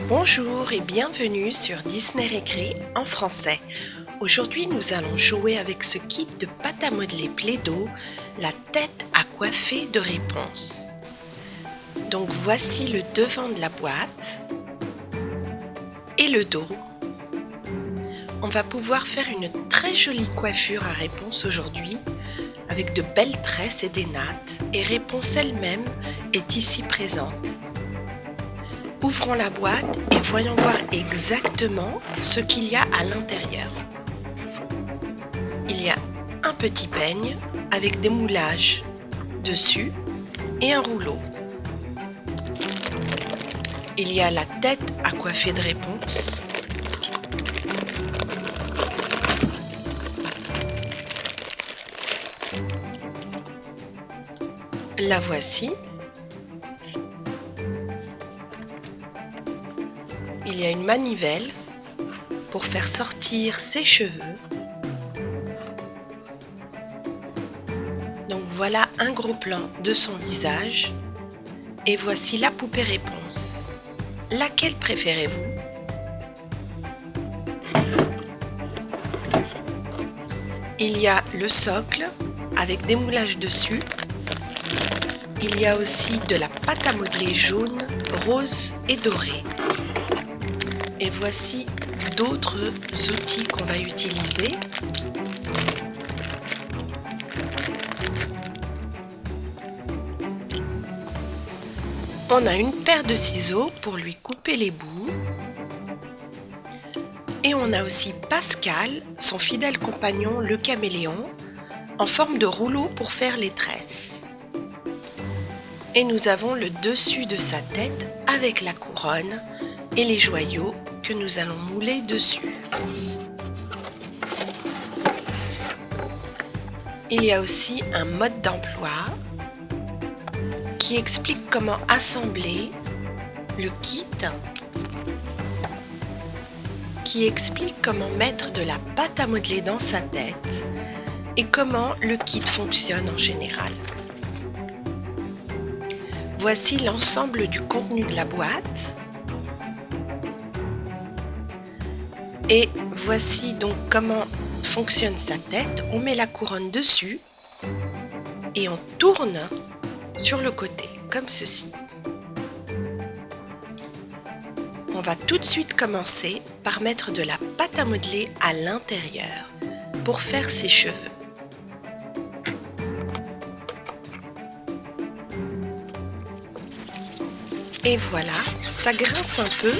Bonjour et bienvenue sur Disney Récré en français. Aujourd'hui, nous allons jouer avec ce kit de pâte à modeler Play-Doh, la tête à coiffer de réponse. Donc voici le devant de la boîte et le dos. On va pouvoir faire une très jolie coiffure à réponse aujourd'hui avec de belles tresses et des nattes, et réponse elle-même est ici présente. Ouvrons la boîte et voyons voir exactement ce qu'il y a à l'intérieur. Il y a un petit peigne avec des moulages dessus et un rouleau. Il y a la tête à coiffer de réponse. La voici. Il y a une manivelle pour faire sortir ses cheveux. Donc voilà un gros plan de son visage. Et voici la poupée réponse. Laquelle préférez-vous? Il y a le socle avec des moulages dessus. Il y a aussi de la pâte à modeler jaune, rose et dorée. Et voici d'autres outils qu'on va utiliser. On a une paire de ciseaux pour lui couper les bouts. Et on a aussi Pascal, son fidèle compagnon le caméléon, en forme de rouleau pour faire les tresses. Et nous avons le dessus de sa tête avec la couronne et les joyaux que nous allons mouler dessus. Il y a aussi un mode d'emploi qui explique comment assembler le kit, qui explique comment mettre de la pâte à modeler dans sa tête et comment le kit fonctionne en général. Voici l'ensemble du contenu de la boîte. Et voici donc comment fonctionne sa tête. On met la couronne dessus et on tourne sur le côté, comme ceci. On va tout de suite commencer par mettre de la pâte à modeler à l'intérieur pour faire ses cheveux. Et voilà, ça grince un peu.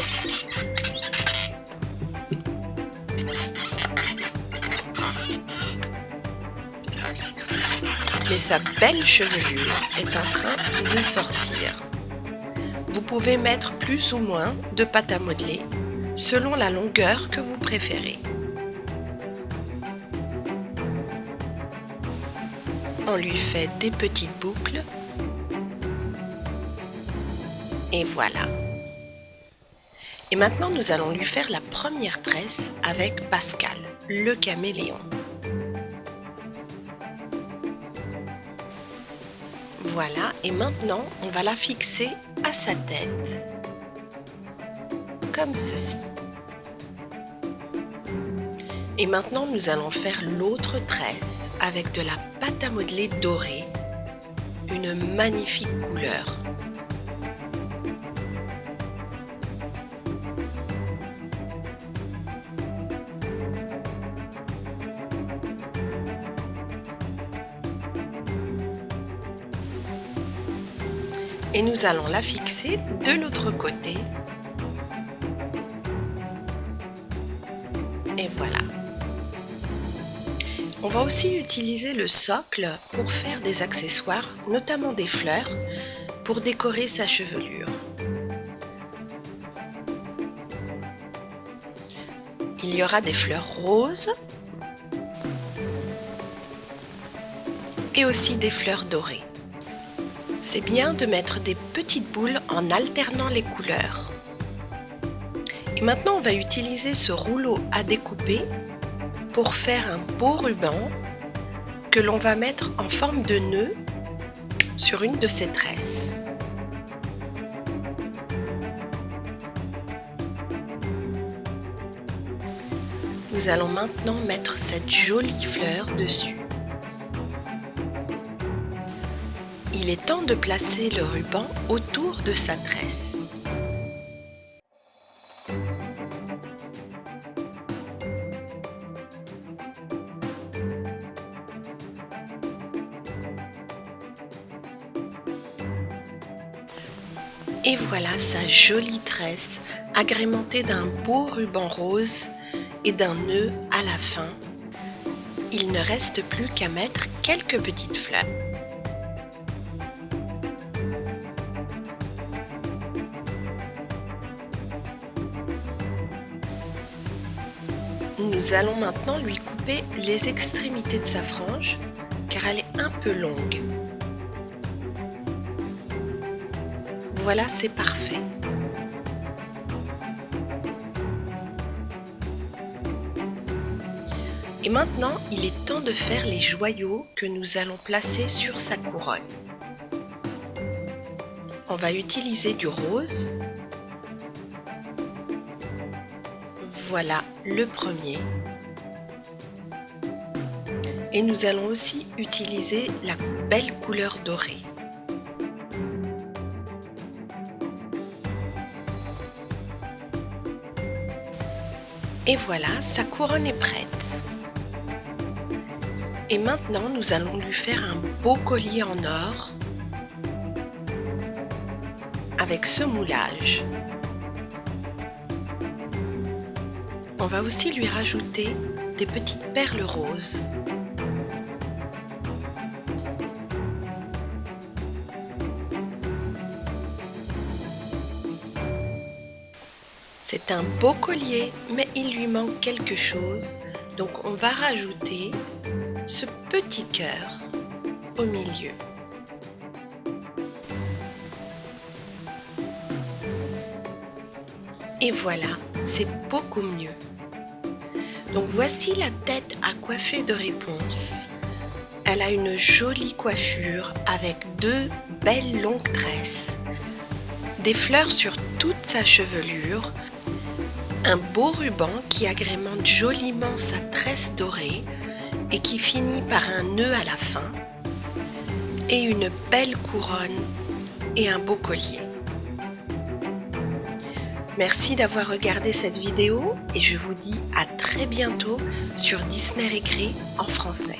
Mais sa belle chevelure est en train de sortir. Vous pouvez mettre plus ou moins de pâte à modeler selon la longueur que vous préférez. On lui fait des petites boucles. Et voilà. Et maintenant, nous allons lui faire la première tresse avec Pascal, le caméléon. Voilà, et maintenant, on va la fixer à sa tête, comme ceci. Et maintenant, nous allons faire l'autre tresse avec de la pâte à modeler dorée, une magnifique couleur. Et nous allons la fixer de l'autre côté. Et voilà. On va aussi utiliser le socle pour faire des accessoires, notamment des fleurs, pour décorer sa chevelure. Il y aura des fleurs roses et aussi des fleurs dorées. C'est bien de mettre des petites boules en alternant les couleurs. Et maintenant, on va utiliser ce rouleau à découper pour faire un beau ruban que l'on va mettre en forme de nœud sur une de ces tresses. Nous allons maintenant mettre cette jolie fleur dessus. Il est temps de placer le ruban autour de sa tresse. Et voilà sa jolie tresse agrémentée d'un beau ruban rose et d'un nœud à la fin. Il ne reste plus qu'à mettre quelques petites fleurs. Nous allons maintenant lui couper les extrémités de sa frange car elle est un peu longue. Voilà, c'est parfait. Et maintenant, il est temps de faire les joyaux que nous allons placer sur sa couronne. On va utiliser du rose. Voilà le premier. Et nous allons aussi utiliser la belle couleur dorée. Et voilà, sa couronne est prête. Et maintenant, nous allons lui faire un beau collier en or avec ce moulage. On va aussi lui rajouter des petites perles roses. C'est un beau collier, mais il lui manque quelque chose. Donc on va rajouter ce petit cœur au milieu. Et voilà, c'est beaucoup mieux. Donc voici la tête à coiffer de réponse. Elle a une jolie coiffure avec deux belles longues tresses, des fleurs sur toute sa chevelure, un beau ruban qui agrémente joliment sa tresse dorée et qui finit par un nœud à la fin, et une belle couronne et un beau collier. Merci d'avoir regardé cette vidéo et je vous dis à très bientôt sur Disney Récré en français.